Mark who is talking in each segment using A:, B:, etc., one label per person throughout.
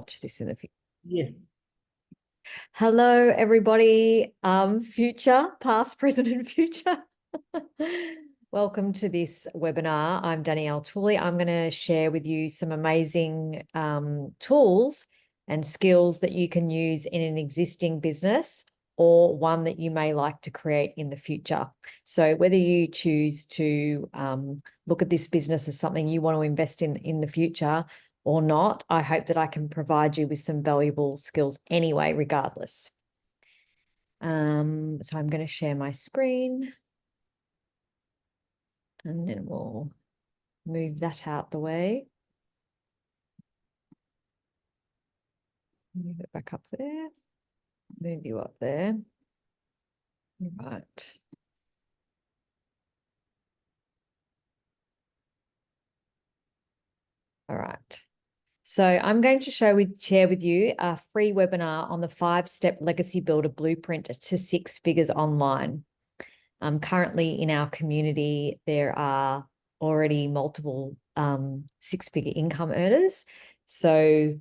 A: watch this in the future.
B: Yes.
A: Hello, everybody. Future, past, present, and future. Welcome to this webinar. I'm Danielle Tooley. I'm going to share with you some amazing tools and skills that you can use in an existing business or one that you may like to create in the future. So whether you choose to look at this business as something you want to invest in the future or not, I hope that I can provide you with some valuable skills anyway, regardless. So I'm going to share my screen and then we'll move that out the way. Move it back up there. Move you up there. Right. All right. So I'm going to share with you a free webinar on the 5-step legacy builder blueprint to 6 figures online. Currently in our community, there are already multiple 6-figure income earners. So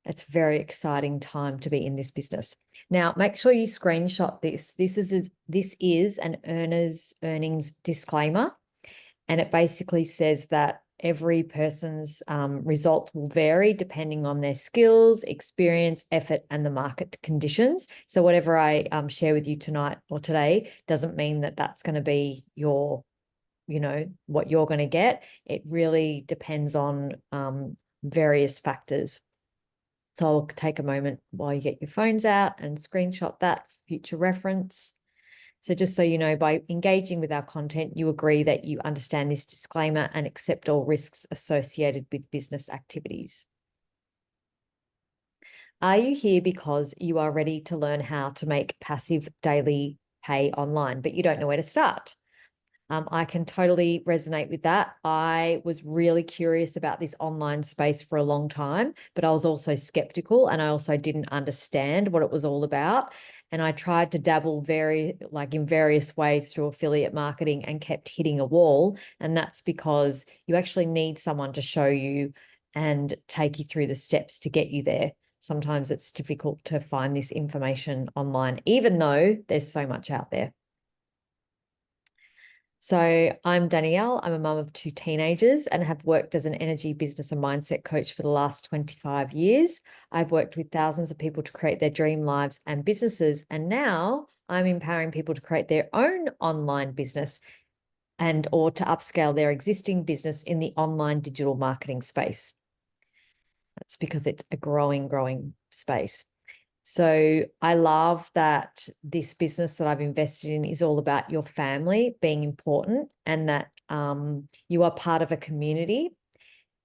A: it's a very exciting time to be in this business. Now, make sure you screenshot this. This is an earner's earnings disclaimer, and it basically says that every person's results will vary depending on their skills, experience, effort, and the market conditions. So whatever I share with you tonight or today doesn't mean that that's going to be your, what you're going to get. It really depends on various factors. So I'll take a moment while you get your phones out and screenshot that for future reference. So just so you know, by engaging with our content, you agree that you understand this disclaimer and accept all risks associated with business activities. Are you here because you are ready to learn how to make passive daily pay online, but you don't know where to start? I can totally resonate with that. I was really curious about this online space for a long time, but I was also skeptical and I also didn't understand what it was all about. And I tried to dabble in various ways through affiliate marketing and kept hitting a wall. And that's because you actually need someone to show you and take you through the steps to get you there. Sometimes it's difficult to find this information online, even though there's so much out there. So I'm Danielle. I'm a mum of 2 teenagers and have worked as an energy, business and mindset coach for the last 25 years. I've worked with thousands of people to create their dream lives and businesses. And now I'm empowering people to create their own online business or to upscale their existing business in the online digital marketing space. That's because it's a growing space. So I love that this business that I've invested in is all about your family being important and that you are part of a community,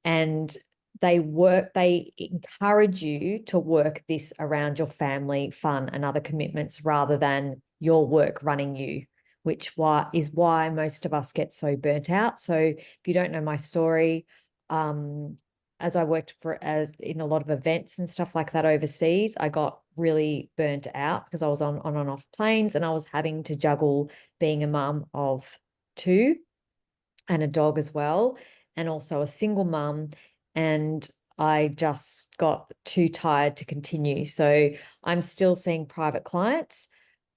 A: and they encourage you to work this around your family, fun and other commitments rather than your work running you, which is why most of us get so burnt out. So if you don't know my story, as I worked in a lot of events and stuff like that overseas, I got really burnt out because I was on and off planes and I was having to juggle being a mum of 2 and a dog as well, and also a single mum. And I just got too tired to continue. So I'm still seeing private clients,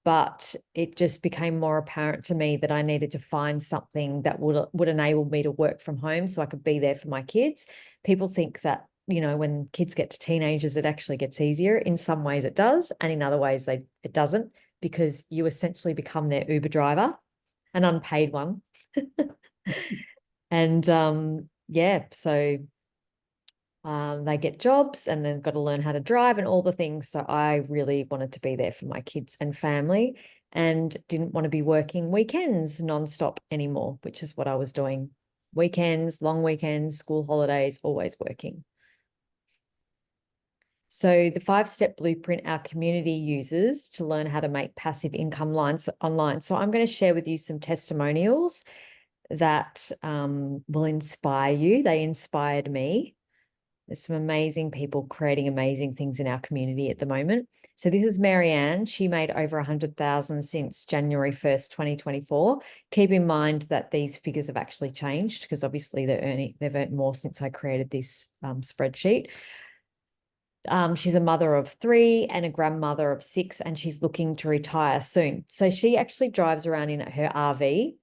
A: but it just became more apparent to me that I needed to find something that would enable me to work from home so I could be there for my kids. People think that, when kids get to teenagers, it actually gets easier. In some ways it does, and in other ways it doesn't, because you essentially become their Uber driver, an unpaid one. And so they get jobs and then got to learn how to drive and all the things. So I really wanted to be there for my kids and family and didn't want to be working weekends nonstop anymore, which is what I was doing. Weekends, long weekends, school holidays, always working. So the 5-step blueprint our community uses to learn how to make passive income lines online. So I'm going to share with you some testimonials that will inspire you. They inspired me. There's some amazing people creating amazing things in our community at the moment. So this is Marianne. She made over 100,000 since January 1st, 2024. Keep in mind that these figures have actually changed because obviously they've earned more since I created this spreadsheet. She's a mother of 3 and a grandmother of 6, and she's looking to retire soon. So she actually drives around in her RV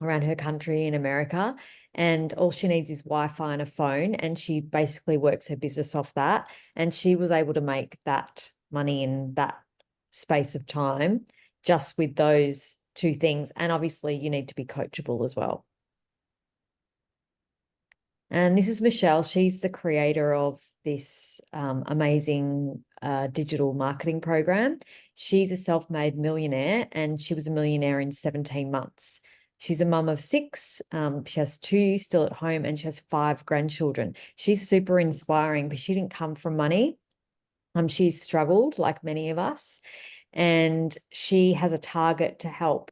A: around her country in America, and all she needs is Wi-Fi and a phone, and she basically works her business off that. And she was able to make that money in that space of time just with those 2 things. And obviously you need to be coachable as well. And this is Michelle. She's the creator of this amazing digital marketing program. She's a self-made millionaire, and she was a millionaire in 17 months. She's a mum of 6. She has 2 still at home, and she has 5 grandchildren. She's super inspiring, but she didn't come from money. She's struggled like many of us, and she has a target to help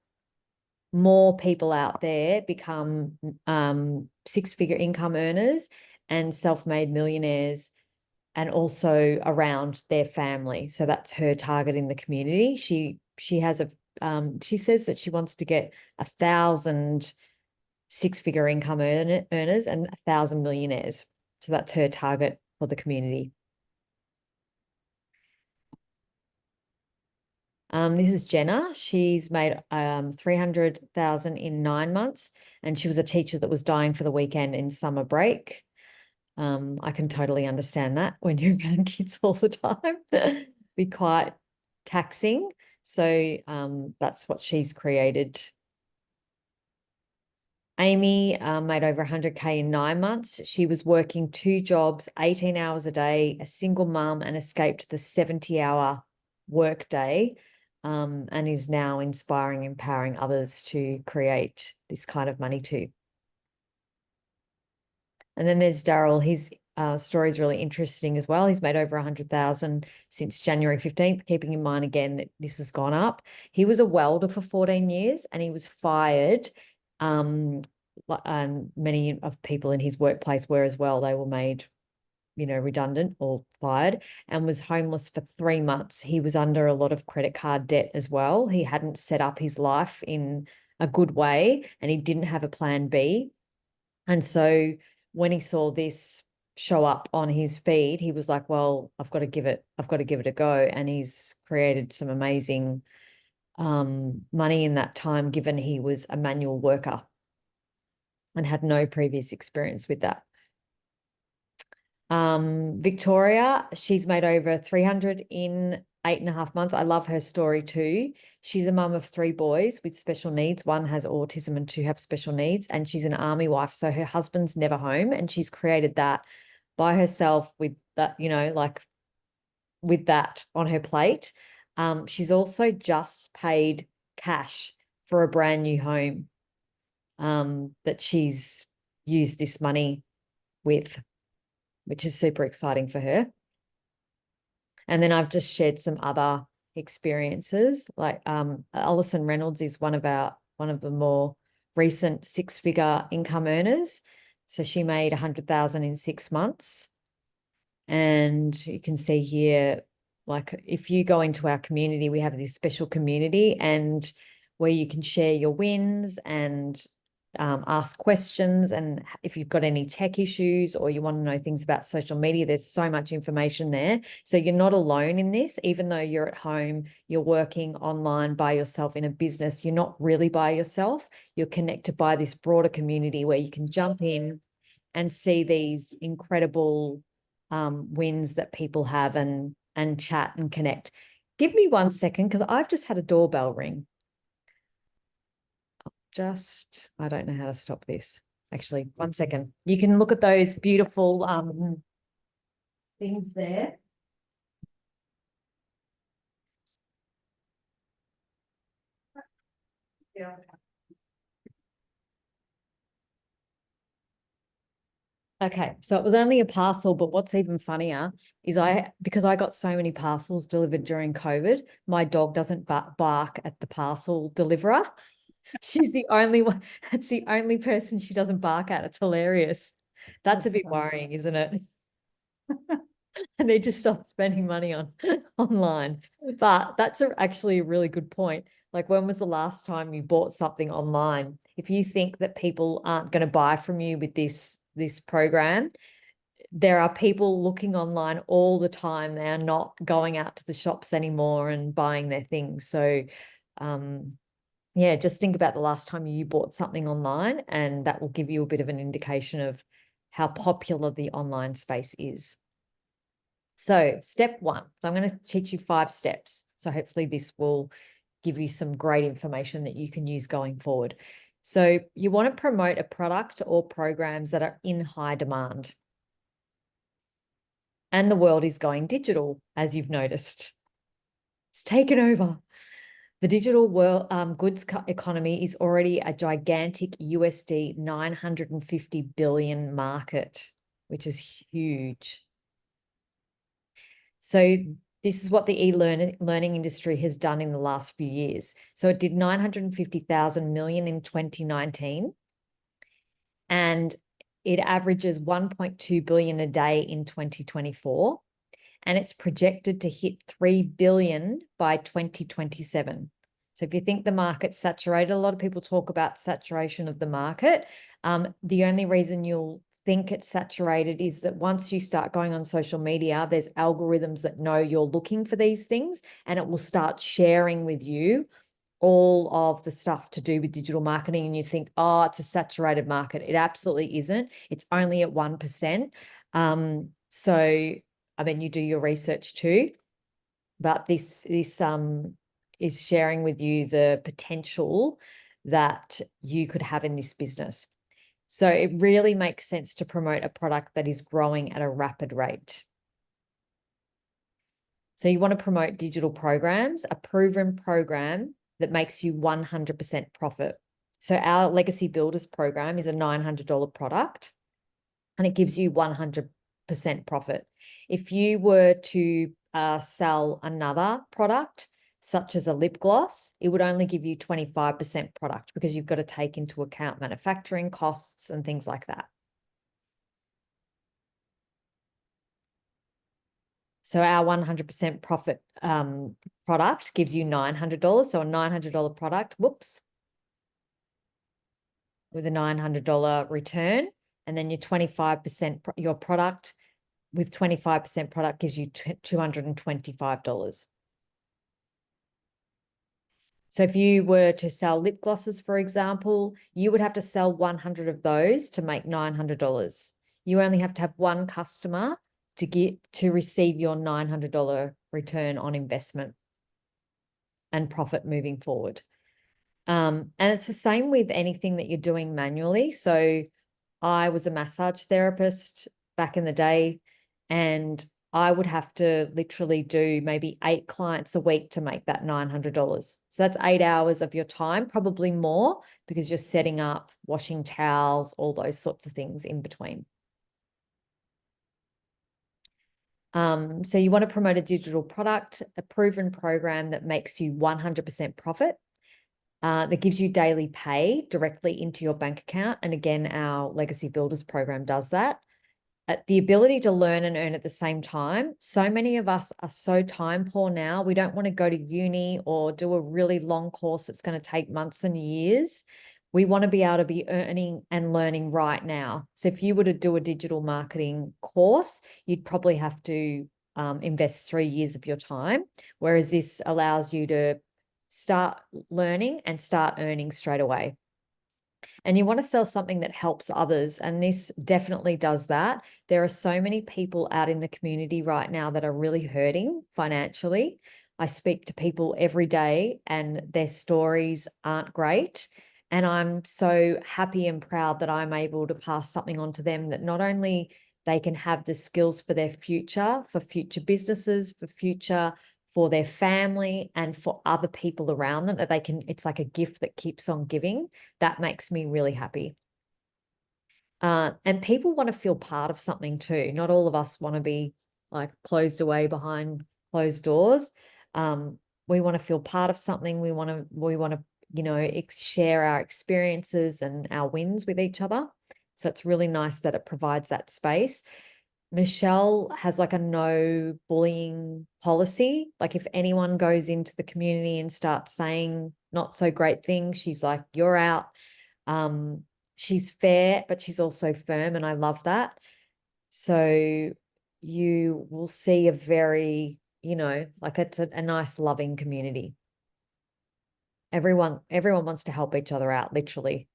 A: more people out there become 6-figure income earners and self-made millionaires, and also around their family. So that's her target in the community. She has a she says that she wants to get 1,000 6-figure income earners and 1,000 millionaires. So that's her target for the community. This is Jenna. She's made 300,000 in 9 months, and she was a teacher that was dying for the weekend in summer break. I can totally understand that when you're around kids all the time. Be quite taxing. So that's what she's created. Amy made over 100K in 9 months. She was working 2 jobs, 18 hours a day, a single mum, and escaped the 70-hour work day, and is now inspiring, empowering others to create this kind of money too. And then there's Daryl. His story is really interesting as well. He's made over 100,000 since January 15th, keeping in mind again that this has gone up. He was a welder for 14 years, and he was fired. Many of people in his workplace were as well. They were made, redundant or fired, and was homeless for 3 months. He was under a lot of credit card debt as well. He hadn't set up his life in a good way, and he didn't have a plan B. And so when he saw this show up on his feed, he was like, well, I've got to give it a go. And he's created some amazing money in that time, given he was a manual worker and had no previous experience with that. Victoria, she's made over 300 in 8.5 months. I love her story too. She's a mum of 3 boys with special needs. 1 has autism and 2 have special needs, and she's an army wife. So her husband's never home, and she's created that by herself with that, with that on her plate. She's also just paid cash for a brand new home that she's used this money with, which is super exciting for her. And then I've just shared some other experiences. Like Alison Reynolds is one of the more recent 6-figure income earners. So she made 100,000 in 6 months. And you can see here, like if you go into our community, we have this special community and where you can share your wins and ask questions. And if you've got any tech issues or you want to know things about social media, there's so much information there. So you're not alone in this. Even though you're at home, you're working online by yourself in a business, you're not really by yourself. You're connected by this broader community where you can jump in and see these incredible wins that people have and chat and connect. Give me 1 second because I've just had a doorbell ring. I don't know how to stop this. Actually, 1 second. You can look at those beautiful things there. Yeah. Okay, so it was only a parcel, but what's even funnier is because I got so many parcels delivered during COVID, my dog doesn't bark at the parcel deliverer. She's the only one. That's the only person she doesn't bark at. It's hilarious. That's a bit worrying, isn't it? I need to stop spending money on online. But that's actually a really good point. Like, when was the last time you bought something online? If you think that people aren't going to buy from you with this program, there are people looking online all the time. They are not going out to the shops anymore and buying their things. So yeah, just think about the last time you bought something online, and that will give you a bit of an indication of how popular the online space is. So step one, so I'm going to teach you 5 steps. So hopefully this will give you some great information that you can use going forward. So you want to promote a product or programs that are in high demand. And the world is going digital, as you've noticed. It's taken over. The digital world goods economy is already a gigantic USD 950 billion market, which is huge. So this is what the e-learning industry has done in the last few years. So it did 950,000 million in 2019, and it averages 1.2 billion a day in 2024, and it's projected to hit 3 billion by 2027. So if you think the market's saturated, a lot of people talk about saturation of the market. The only reason you'll think it's saturated is that once you start going on social media, there's algorithms that know you're looking for these things, and it will start sharing with you all of the stuff to do with digital marketing, and you think, oh, it's a saturated market. It absolutely isn't. It's only at 1%. So, I mean, you do your research too, but this is sharing with you the potential that you could have in this business. So it really makes sense to promote a product that is growing at a rapid rate. So you want to promote digital programs, a proven program that makes you 100% profit. So our Legacy Builders program is a $900 product, and it gives you 100% profit. If you were to sell another product, such as a lip gloss, it would only give you 25% product, because you've got to take into account manufacturing costs and things like that. So our 100% profit product gives you $900. So a $900 product, whoops, with a $900 return, and then your 25%, your product with 25% product gives you $225. So if you were to sell lip glosses, for example, you would have to sell 100 of those to make $900. You only have to have one customer to receive your $900 return on investment and profit moving forward. And it's the same with anything that you're doing manually. So I was a massage therapist back in the day, and I would have to literally do maybe 8 clients a week to make that $900. So that's 8 hours of your time, probably more, because you're setting up, washing towels, all those sorts of things in between. So you want to promote a digital product, a proven program that makes you 100% profit, that gives you daily pay directly into your bank account. And again, our Legacy Builders program does that. The ability to learn and earn at the same time. So many of us are so time poor now. We don't want to go to uni or do a really long course that's going to take months and years. We want to be able to be earning and learning right now. So if you were to do a digital marketing course, you'd probably have to invest 3 years of your time, whereas this allows you to start learning and start earning straight away. And you want to sell something that helps others. And this definitely does that. There are so many people out in the community right now that are really hurting financially. I speak to people every day, and their stories aren't great. And I'm so happy and proud that I'm able to pass something on to them that not only they can have the skills for their future, for future businesses, for their family, and for other people around them, that they can, it's like a gift that keeps on giving. That makes me really happy. And people want to feel part of something too. Not all of us want to be like closed away behind closed doors. We want to feel part of something. We want to, share our experiences and our wins with each other. So it's really nice that it provides that space. Michelle has like a no bullying policy. Like if anyone goes into the community and starts saying not so great things, she's like, you're out. She's fair, but she's also firm, and I love that. So you will see a very, like it's a nice loving community. Everyone wants to help each other out, literally.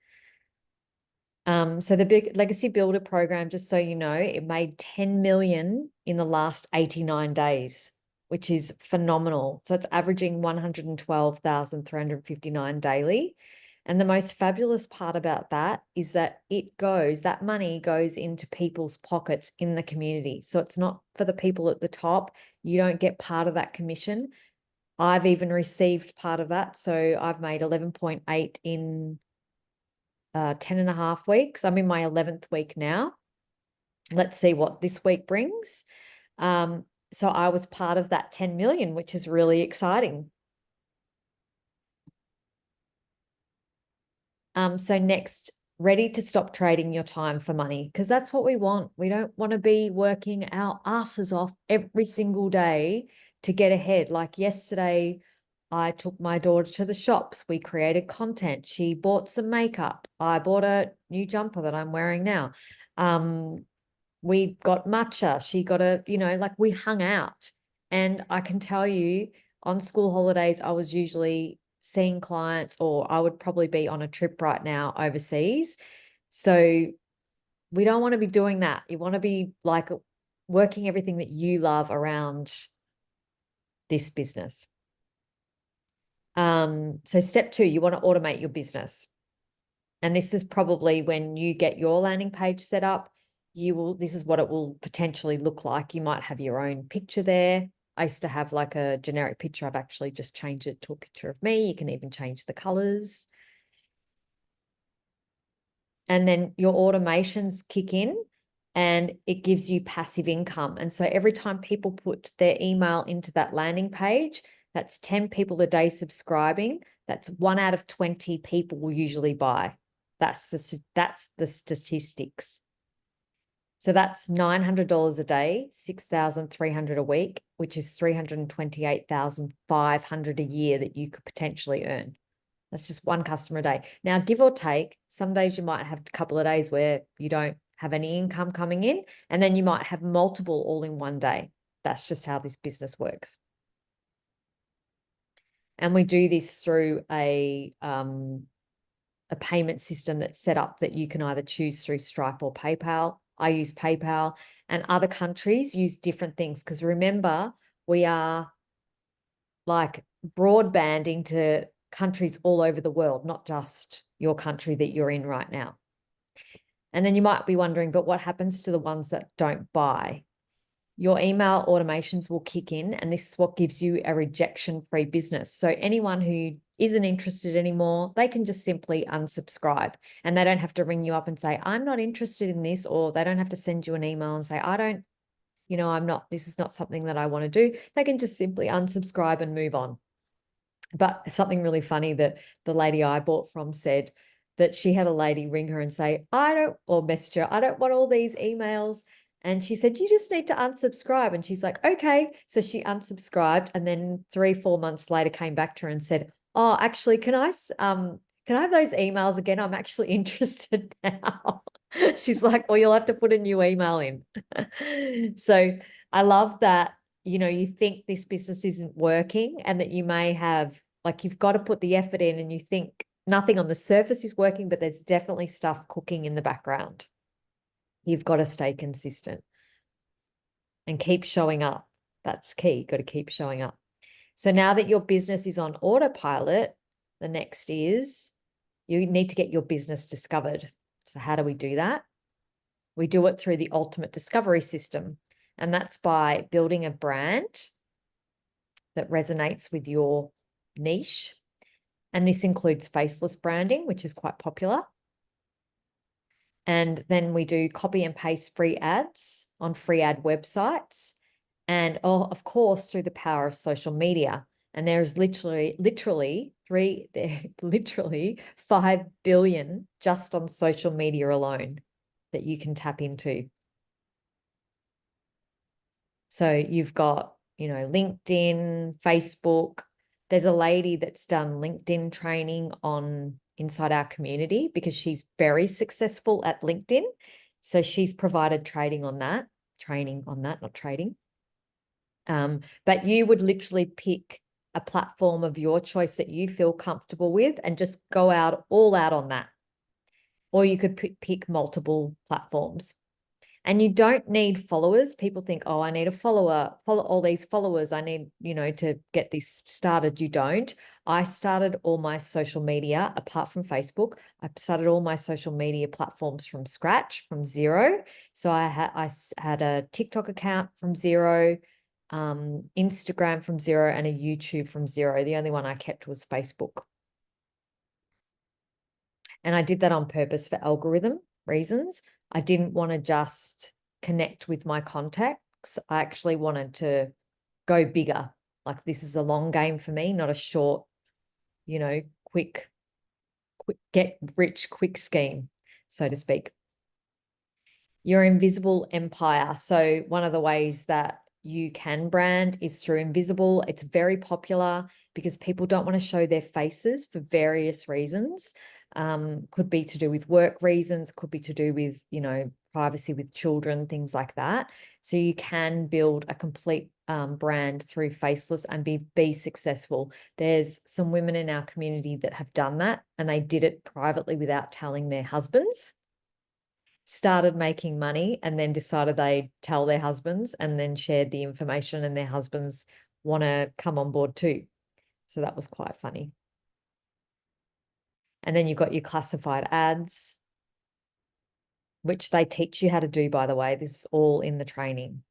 A: So the Big Legacy Builder program, just so you know, it made 10 million in the last 89 days, which is phenomenal. So it's averaging 112,359 daily. And the most fabulous part about that is that that money goes into people's pockets in the community. So it's not for the people at the top. You don't get part of that commission. I've even received part of that. So I've made 11.8 in 10 and a half weeks. I'm in my 11th week now. Let's see what this week brings. So I was part of that 10 million, which is really exciting. So next, ready to stop trading your time for money, because that's what we want. We don't want to be working our asses off every single day to get ahead. Like yesterday, I took my daughter to the shops. We created content. She bought some makeup. I bought a new jumper that I'm wearing now. We got matcha. She got we hung out. And I can tell you, on school holidays, I was usually seeing clients, or I would probably be on a trip right now overseas. So we don't want to be doing that. You want to be like working everything that you love around this business. So step 2, you want to automate your business. And this is probably when you get your landing page set up, this is what it will potentially look like. You might have your own picture there. I used to have like a generic picture. I've actually just changed it to a picture of me. You can even change the colors. And then your automations kick in and it gives you passive income. And so every time people put their email into that landing page, that's 10 people a day subscribing. That's 1 out of 20 people will usually buy. That's the statistics. So that's $900 a day, $6,300 a week, which is $328,500 a year that you could potentially earn. That's just one customer a day. Now, give or take, some days you might have a couple of days where you don't have any income coming in, and then you might have multiple all in one day. That's just how this business works. And we do this through a payment system that's set up that you can either choose through Stripe or PayPal. I use PayPal, and other countries use different things, because remember, we are like broadbanding to countries all over the world, not just your country that you're in right now. And then you might be wondering, but what happens to the ones that don't buy? Your email automations will kick in, and this is what gives you a rejection-free business. So anyone who isn't interested anymore, they can just simply unsubscribe, and they don't have to ring you up and say, I'm not interested in this, or they don't have to send you an email and say, this is not something that I want to do. They can just simply unsubscribe and move on. But something really funny that the lady I bought from said that she had a lady ring her and say, or message her, I don't want all these emails. And she said, you just need to unsubscribe. And she's like, okay. So she unsubscribed, and then 3-4 months later came back to her and said, oh, actually, can I have those emails again? I'm actually interested now. She's like, well, you'll have to put a new email in. So I love that, you think this business isn't working, and that you may have, like, you've got to put the effort in, and you think nothing on the surface is working, but there's definitely stuff cooking in the background. You've got to stay consistent and keep showing up. That's key. You've got to keep showing up. So now that your business is on autopilot, the next is you need to get your business discovered. So how do we do that? We do it through the ultimate discovery system. And that's by building a brand that resonates with your niche. And this includes faceless branding, which is quite popular. And then we do copy and paste free ads on free ad websites. And of course, through the power of social media. And there's literally 5 billion just on social media alone that you can tap into. So you've got, LinkedIn, Facebook. There's a lady that's done LinkedIn training inside our community because she's very successful at LinkedIn. So she's provided training on that, not trading. But you would literally pick a platform of your choice that you feel comfortable with and just go all out on that. Or you could pick multiple platforms. And you don't need followers. People think, oh, I need a follow all these followers. I need, to get this started. You don't. I started all my social media, apart from Facebook, I started all my social media platforms from scratch, from zero. So I had a TikTok account from zero, Instagram from zero, and a YouTube from zero. The only one I kept was Facebook. And I did that on purpose for algorithm reasons. I didn't want to just connect with my contacts. I actually wanted to go bigger. Like, this is a long game for me, not a short, quick get rich quick scheme, so to speak. Your invisible empire. So one of the ways that you can brand is through invisible. It's very popular because people don't want to show their faces for various reasons. Could be to do with work reasons, could be to do with, privacy with children, things like that. So you can build a complete brand through faceless and be successful. There's some women in our community that have done that, and they did it privately without telling their husbands, started making money, and then decided they'd tell their husbands, and then shared the information, and their husbands want to come on board too. So that was quite funny. And then you've got your classified ads, which they teach you how to do, by the way. This is all in the training.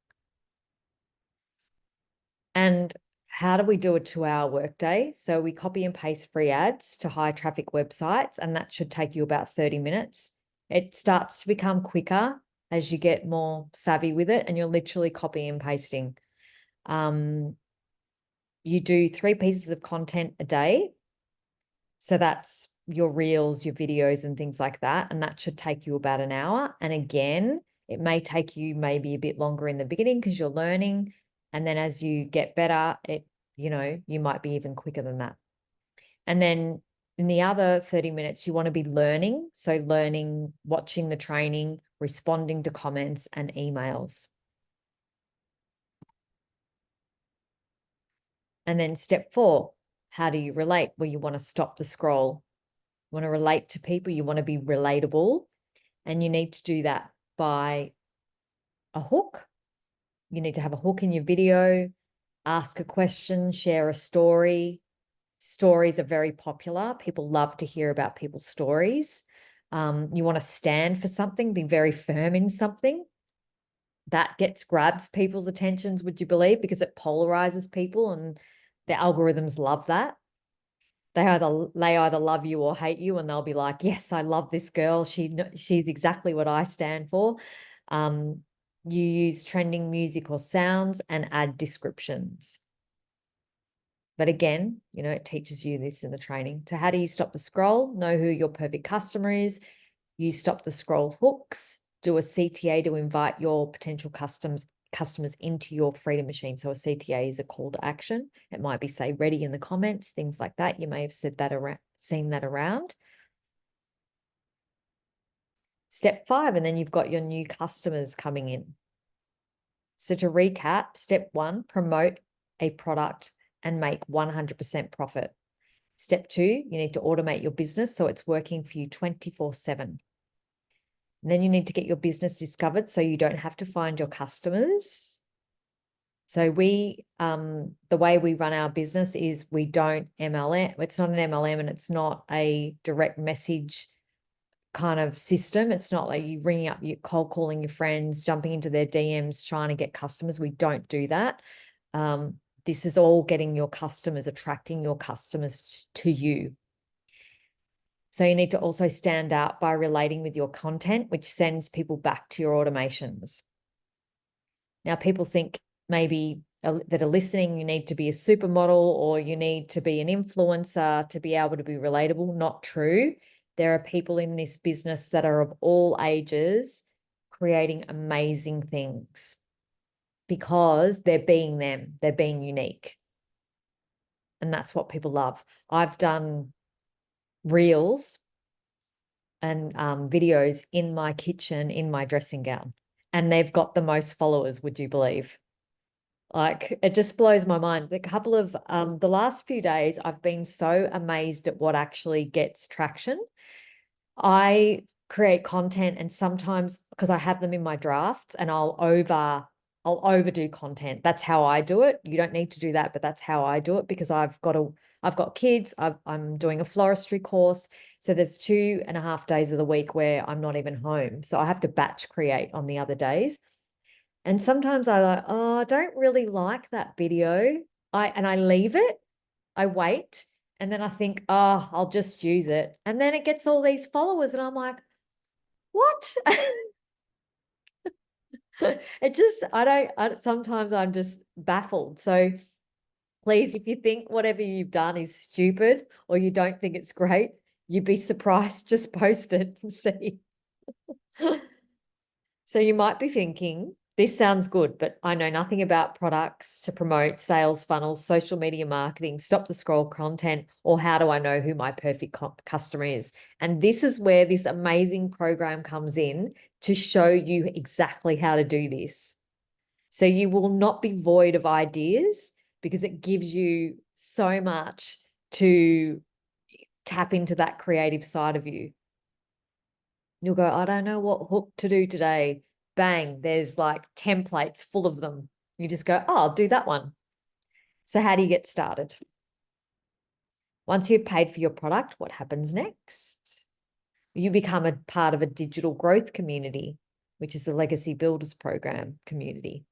A: And how do we do a 2-hour workday? So we copy and paste free ads to high traffic websites, and that should take you about 30 minutes. It starts to become quicker as you get more savvy with it, and you're literally copying and pasting. You do 3 pieces of content a day. So that's your reels, your videos, and things like that. And that should take you about an hour. And again, it may take you maybe a bit longer in the beginning because you're learning. And then as you get better, you might be even quicker than that. And then in the other 30 minutes, you want to be learning. So learning, watching the training, responding to comments and emails. And then step 4, how do you relate? Well, you want to stop the scroll. You want to relate to people. You want to be relatable. And you need to do that by a hook. You need to have a hook in your video, ask a question, share a story. Stories are very popular. People love to hear about people's stories. You want to stand for something, be very firm in something. That grabs people's attentions, would you believe? Because it polarizes people, and the algorithms love that. They either love you or hate you, and they'll be like, yes, I love this girl. She's exactly what I stand for. You use trending music or sounds and add descriptions. But again, it teaches you this in the training. So how do you stop the scroll? Know who your perfect customer is. You stop the scroll hooks. Do a CTA to invite your potential customers into your Freedom Machine. So a CTA is a call to action. It might be, say, ready in the comments, things like that. You may have seen that around. Step 5, and then you've got your new customers coming in. So to recap, step 1, promote a product and make 100% profit. Step 2, you need to automate your business so it's working for you 24/7. And then you need to get your business discovered so you don't have to find your customers. So the way we run our business is we don't MLM. It's not an MLM, and it's not a direct message kind of system. It's not like you ringing up, you cold calling your friends, jumping into their DMs, trying to get customers. We don't do that. This is all getting your customers, attracting your customers to you. So you need to also stand out by relating with your content, which sends people back to your automations. Now, people think maybe that are listening, you need to be a supermodel or you need to be an influencer to be able to be relatable. Not true. There are people in this business that are of all ages creating amazing things because they're being them, they're being unique. And that's what people love. I've done reels videos in my kitchen in my dressing gown, and they've got the most followers, would you believe? Like, it just blows my mind. The last few days, I've been so amazed at what actually gets traction. I create content, and sometimes because I have them in my drafts, and I'll overdo content. That's how I do it. You don't need to do that, but that's how I do it, because I've got kids. I'm doing a floristry course. So there's 2.5 days of the week where I'm not even home. So I have to batch create on the other days. And sometimes I like, oh, I don't really like that video. I leave it, I wait, and then I think, oh, I'll just use it. And then it gets all these followers, and I'm like, what? It just, sometimes I'm just baffled. So please, if you think whatever you've done is stupid or you don't think it's great, you'd be surprised. Just post it and see. So you might be thinking, this sounds good, but I know nothing about products to promote, sales funnels, social media marketing, stop the scroll content, or how do I know who my perfect customer is? And this is where this amazing program comes in to show you exactly how to do this. So you will not be void of ideas, because it gives you so much to tap into that creative side of you. You'll go, I don't know what hook to do today. Bang, there's like templates full of them. You just go, oh, I'll do that one. So how do you get started? Once you've paid for your product, what happens next? You become a part of a digital growth community, which is the Legacy Builders Program community.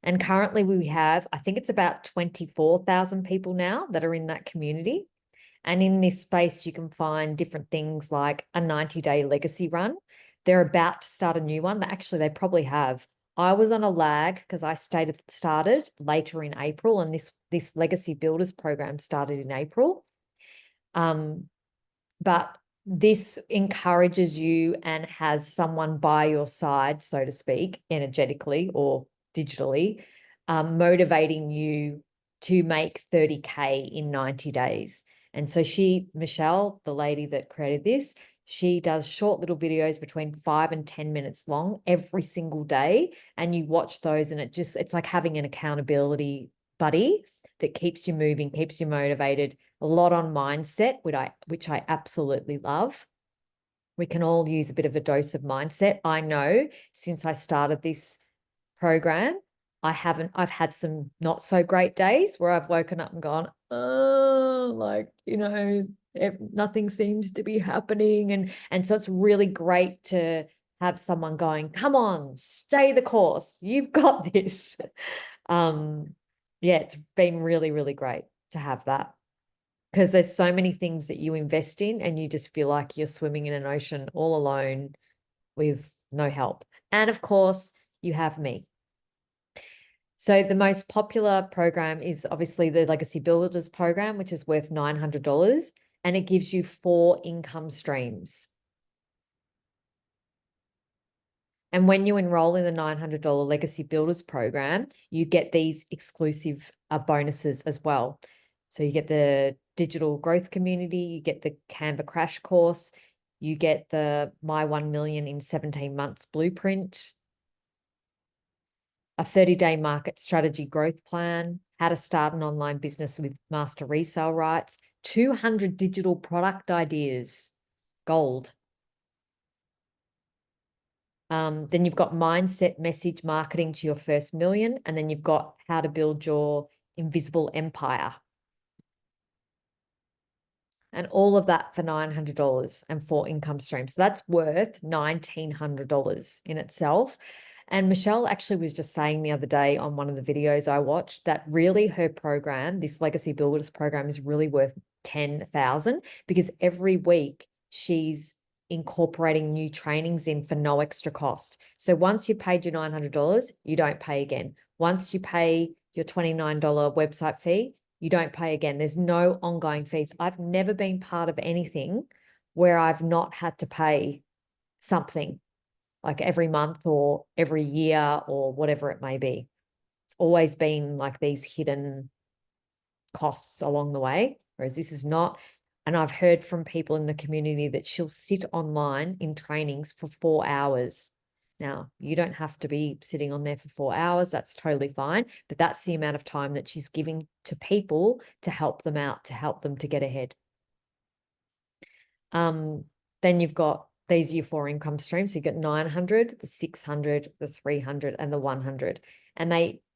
A: And currently we have, I think it's about 24,000 people now that are in that community. And in this space, you can find different things like a 90-day legacy run. They're about to start a new one. Actually, they probably have. I was on a lag because I started later in April, and this Legacy Builders program started in April. But this encourages you and has someone by your side, so to speak, energetically or digitally, motivating you to make 30K in 90 days. And so Michelle, the lady that created this, she does short little videos between 5 and 10 minutes long every single day. And you watch those, and it's like having an accountability buddy that keeps you moving, keeps you motivated. A lot on mindset, which I absolutely love. We can all use a bit of a dose of mindset. I know since I started this program, I've had some not so great days where I've woken up and gone, oh, like, nothing seems to be happening. And so it's really great to have someone going, come on, stay the course. You've got this. Yeah, it's been really, really great to have that, because there's so many things that you invest in and you just feel like you're swimming in an ocean all alone with no help. And of course, you have me. So the most popular program is obviously the Legacy Builders program, which is worth $900, and it gives you 4 income streams. And when you enroll in the $900 Legacy Builders program, you get these exclusive bonuses as well. So you get the digital growth community, you get the Canva crash course, you get the My 1 Million in 17 months blueprint, a 30-day market strategy growth plan, how to start an online business with master resale rights, 200 digital product ideas, gold. Then you've got mindset message marketing to your first million. And then you've got how to build your invisible empire. And all of that for $900 and 4 income streams. So that's worth $1,900 in itself. And Michelle actually was just saying the other day on one of the videos I watched that really her program, this Legacy Builders program, is really worth 10,000, because every week she's incorporating new trainings in for no extra cost. So once you paid your $900, you don't pay again. Once you pay your $29 website fee, you don't pay again. There's no ongoing fees. I've never been part of anything where I've not had to pay something, like every month or every year or whatever it may be. It's always been like these hidden costs along the way, whereas this is not. And I've heard from people in the community that she'll sit online in trainings for 4 hours. Now, you don't have to be sitting on there for 4 hours. That's totally fine. But that's the amount of time that she's giving to people to help them out, to help them to get ahead. Then you've got these are your 4 income streams. So you've got 900, the 600, the 300, and the 100. And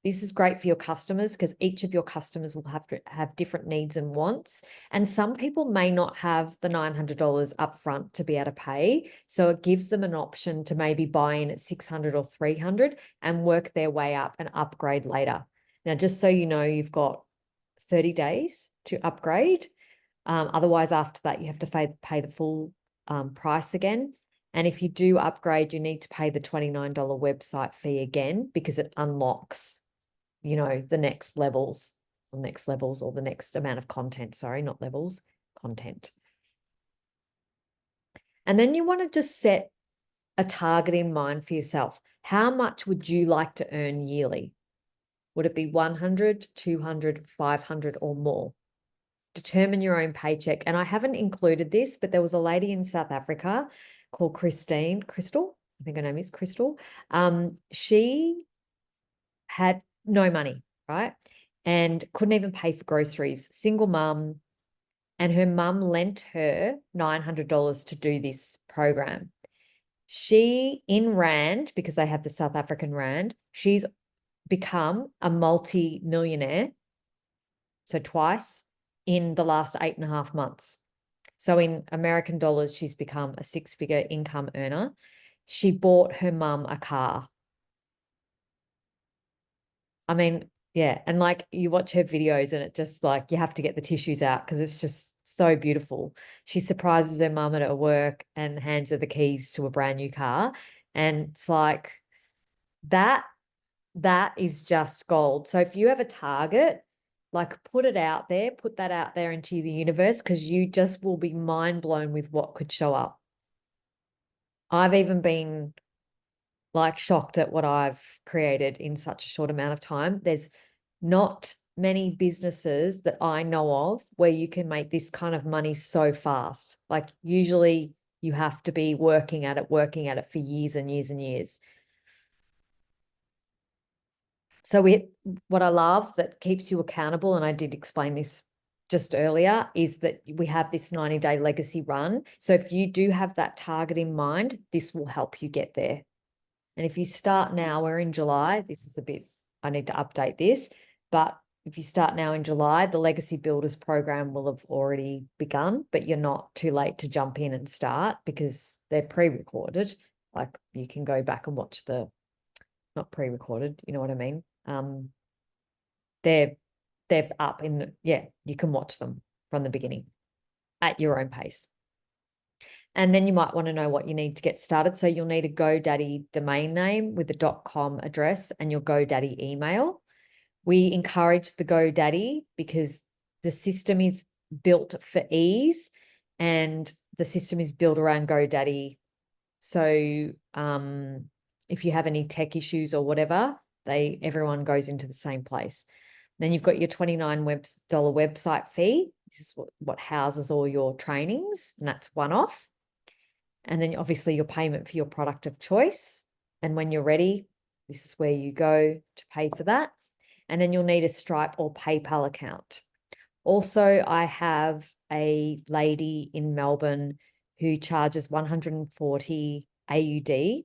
A: this is great for your customers because each of your customers will have to have different needs and wants. And some people may not have the $900 upfront to be able to pay. So it gives them an option to maybe buy in at 600 or 300 and work their way up and upgrade later. Now, just so you know, you've got 30 days to upgrade. Otherwise, after that, you have to pay the full price again. And if you do upgrade, you need to pay the $29 website fee again because it unlocks, the next levels or the next amount of content. Sorry, not levels, content. And then you want to just set a target in mind for yourself. How much would you like to earn yearly? Would it be 100, 200, 500 or more? Determine your own paycheck. And I haven't included this, but there was a lady in South Africa called Crystal, I think her name is Crystal. She had no money, right? And couldn't even pay for groceries, single mum. And her mum lent her $900 to do this program. She, in Rand, because they have the South African Rand, she's become a multi-millionaire. So twice in the last 8.5 months. So in American dollars, she's become a 6-figure income earner. She bought her mum a car. I mean, yeah. And like you watch her videos and it just like you have to get the tissues out because it's just so beautiful. She surprises her mum at her work and hands her the keys to a brand new car. And it's like that is just gold. So if you have a target, like put that out there into the universe because you just will be mind blown with what could show up. I've even been like shocked at what I've created in such a short amount of time. There's not many businesses that I know of where you can make this kind of money so fast. Like usually you have to be working at it for years and years and years. So what I love that keeps you accountable, and I did explain this just earlier, is that we have this 90-day legacy run. So if you do have that target in mind, this will help you get there. And if you start now, we're in July. I need to update this, but if you start now in July, the Legacy Builders program will have already begun, but you're not too late to jump in and start because they're pre-recorded. Like you can go back and watch not pre-recorded, you know what I mean? They're up you can watch them from the beginning at your own pace. And then you might want to know what you need to get started. So you'll need a GoDaddy domain name with a .com address and your GoDaddy email. We encourage the GoDaddy because the system is built for ease and the system is built around GoDaddy. So if you have any tech issues or whatever, everyone goes into the same place. Then you've got your $29 website fee. This is what houses all your trainings, and that's one-off. And then obviously your payment for your product of choice. And when you're ready, this is where you go to pay for that. And then you'll need a Stripe or PayPal account. Also, I have a lady in Melbourne who charges 140 AUD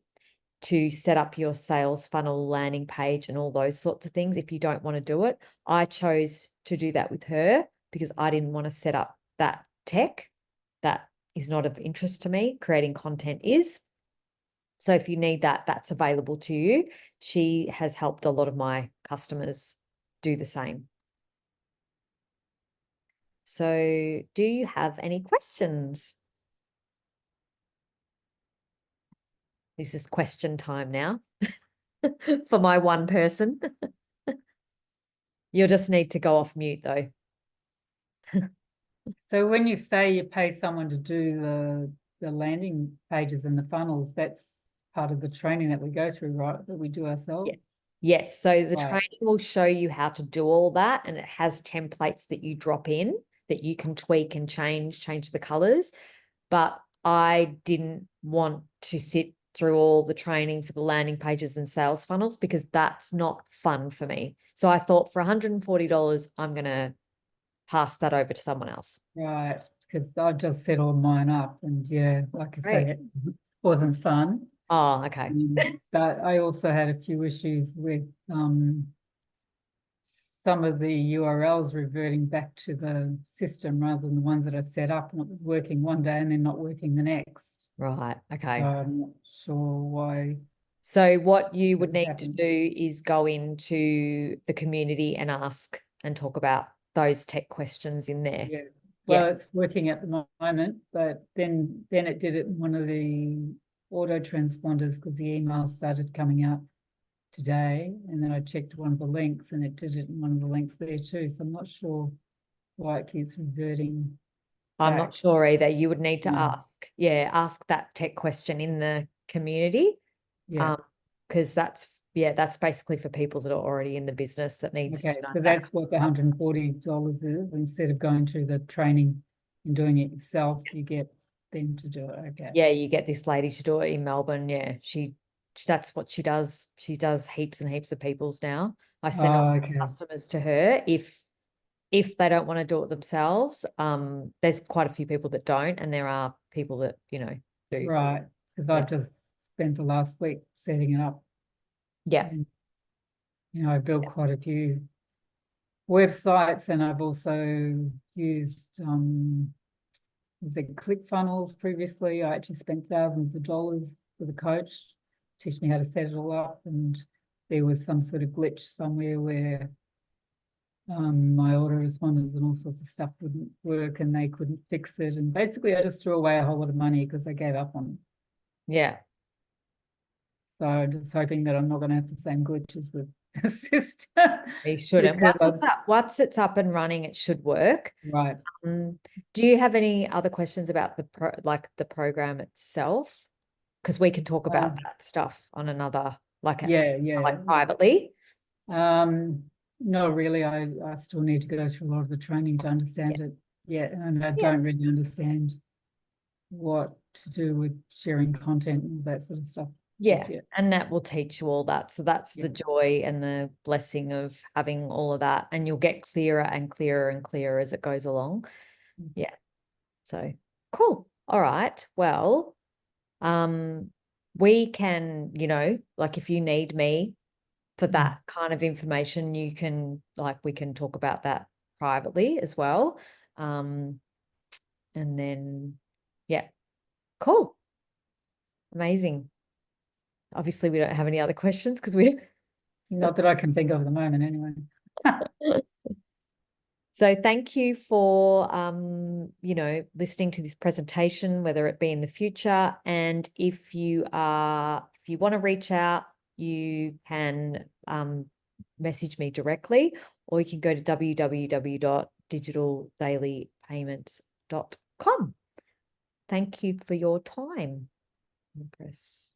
A: to set up your sales funnel landing page and all those sorts of things. If you don't want to do it, I chose to do that with her because I didn't want to set up that tech. That is not of interest to me. Creating content is. So if you need that, that's available to you. She has helped a lot of my customers do the same. So do you have any questions? This is question time now for my one person. You'll just need to go off mute though.
B: So when you say you pay someone to do the landing pages and the funnels, that's part of the training that we go through, right? That we do ourselves?
A: Yes. So the
B: Right.
A: training will show you how to do all that, and it has templates that you drop in that you can tweak and change the colors. But I didn't want to sit through all the training for the landing pages and sales funnels because that's not fun for me. So I thought for $140, I'm going to pass that over to someone else.
B: Right, because I just set all mine up, and yeah, like you
A: Great.
B: say, it wasn't fun.
A: Oh, okay.
B: But I also had a few issues with some of the URLs reverting back to the system rather than the ones that I set up, and it was working one day and then not working the next.
A: Right. Okay.
B: I'm not sure why.
A: So what you would
B: That
A: need to
B: happened.
A: do is go into the community and ask and talk about those tech questions in there.
B: Yeah.
A: Yeah.
B: Well, it's working at the moment, but then it did it in one of the auto transponders because the emails started coming out today, and then I checked one of the links and it did it in one of the links there too. So I'm not sure why it keeps reverting
A: I'm
B: back.
A: not sure either. You would need to
B: Mm.
A: ask. Yeah, ask that tech question in the community.
B: Yeah.
A: Because that's basically for people that are already in the business that needs
B: Okay,
A: to know
B: so
A: that.
B: that's what the $140 is. Instead of going through the training and doing it yourself, you get them to do it. Okay.
A: Yeah, you get this lady to do it in Melbourne. Yeah, that's what she does. She does heaps and heaps of people's now. I send all
B: okay.
A: customers to her if they don't want to do it themselves. There's quite a few people that don't, and there are people that, do.
B: Right, because I've just spent the last week setting it up.
A: Yeah.
B: And, I built quite a few websites, and I've also used was it ClickFunnels previously. I actually spent thousands of dollars with a coach to teach me how to set it all up, and there was some sort of glitch somewhere where my autoresponders and all sorts of stuff wouldn't work and they couldn't fix it. And basically I just threw away a whole lot of money because I gave up on it.
A: Yeah.
B: So I'm just hoping that I'm not going to have the same glitches with the system.
A: You shouldn't.
B: Because
A: Once it's up and running, it should work.
B: right.
A: Do you have any other questions about the program itself? Because we can talk about that stuff on another, privately.
B: No, really, I still need to go through a lot of the training to understand it. Yeah, and I don't really understand what to do with sharing content and that sort of stuff.
A: Yeah, and that will teach you all that. So that's the joy and the blessing of having all of that, and you'll get clearer and clearer and clearer as it goes along. Yeah. So cool. All right. Well, we can, if you need me for that kind of information, you can, we can talk about that privately as well. And then, yeah, cool. Amazing. Obviously, we don't have any other questions because
B: not that I can think of at the moment anyway.
A: So thank you for, listening to this presentation, whether it be in the future. And if you want to reach out, you can message me directly, or you can go to www.digitaldailypayments.com. Thank you for your time. Press.